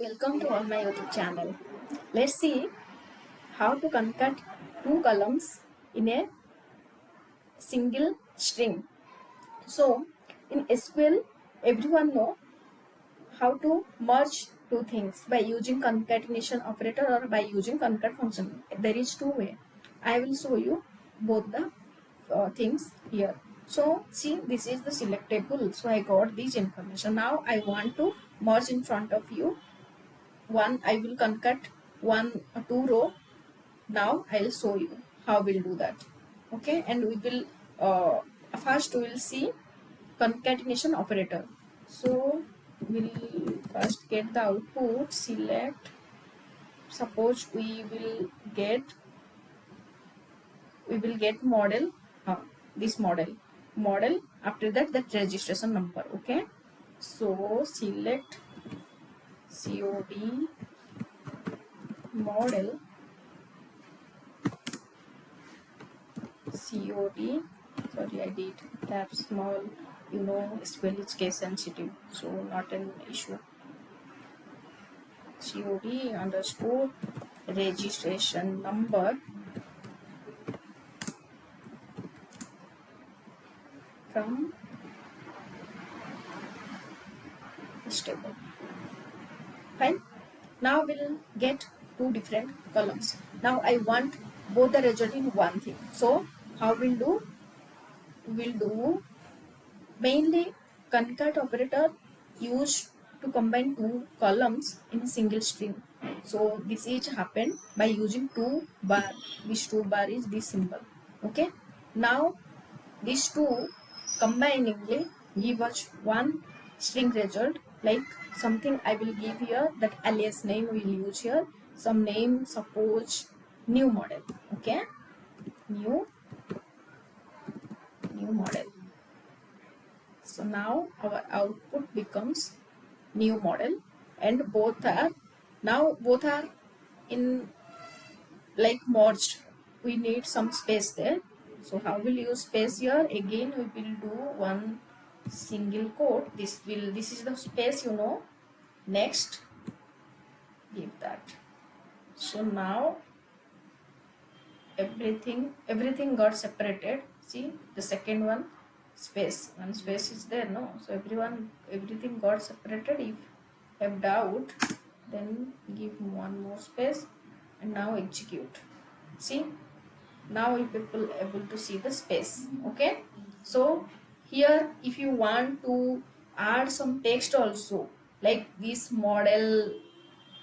Welcome to all my YouTube channel. Let's see how to concat two columns in a single string. So in SQL, everyone know how to merge two things by using concatenation operator or by using concat function. There is two way. I will show you both the things here. So see, this is the select table. So I got this information. Now I want to merge in front of you one. I will concat one two row. Now I'll show you how we'll do that. Okay, and we will first we will see concatenation operator. So we'll first get the output. Select, suppose we will get model, this model. After that registration number. Okay, so select COD model COD. Sorry, I did tab small. SQL is case sensitive, so not an issue. COD underscore registration number from this table. Fine. Now we'll get two different columns. Now I want both the result in one thing. So how we'll do? We'll do mainly concat operator used to combine two columns in a single string. So this is happened by using two bar. This two bar is this symbol. Okay. Now these two combiningly give us one string result. Like something I will give here, that alias name we will use here. Some name, suppose new model. Okay, new model. So now our output becomes new model, and both are in like merged. We need some space there. So how will use space here? Again we will do one single quote. This is the space, next give that. So now everything got separated. See, the second one space is there, no? So everything got separated. If have doubt, then give one more space, and now execute. See, now you people able to see the space. Okay, so here if you want to add some text also, like this model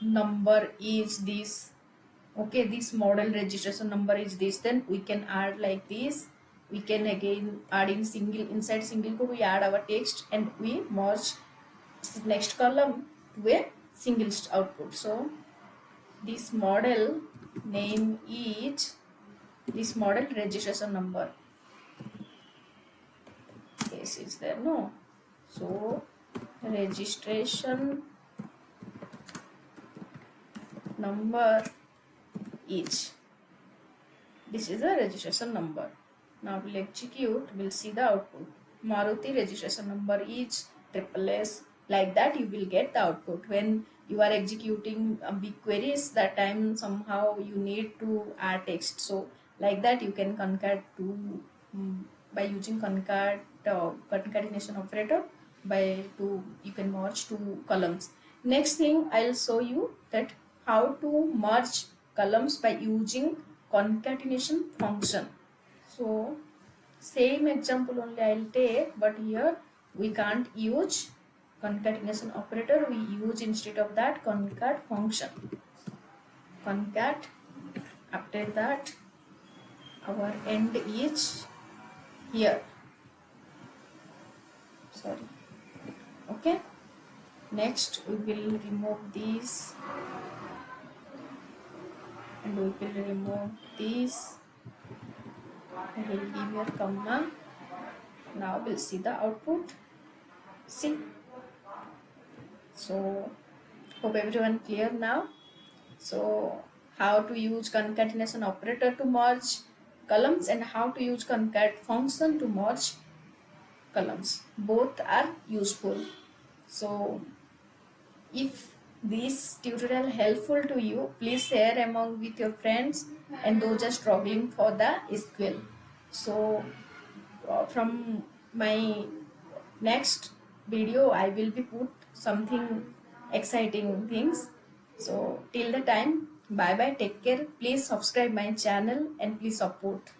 number is this, okay, this model registration number is this, then we can add like this. We can again add in inside single quote, we add our text and we merge next column to a single output. So this model name is this model registration number. Case is there, no? So registration number is, this is the registration number. Now we'll execute, we'll see the output. Maruti registration number is SSS. Like that you will get the output. When you are executing big queries, that time somehow you need to add text. So like that you can concat by using concatenation operator. You can merge two columns. Next thing I'll show you that how to merge columns by using concatenation function. So same example only I'll take, but here we can't use concatenation operator. We use instead of that concat function. Concat. After that our end is here. Sorry. Okay. Next we will remove these, and we will remove these. I will give here comma. Now we'll see the output. See. So hope everyone clear now. So how to use concatenation operator to merge columns and how to use concat function to merge columns. Both are useful. So if this tutorial helpful to you, please share among with your friends and those are struggling for the SQL. So from my next video I will be put something exciting things. So till the time, bye bye, take care, please subscribe my channel and please support.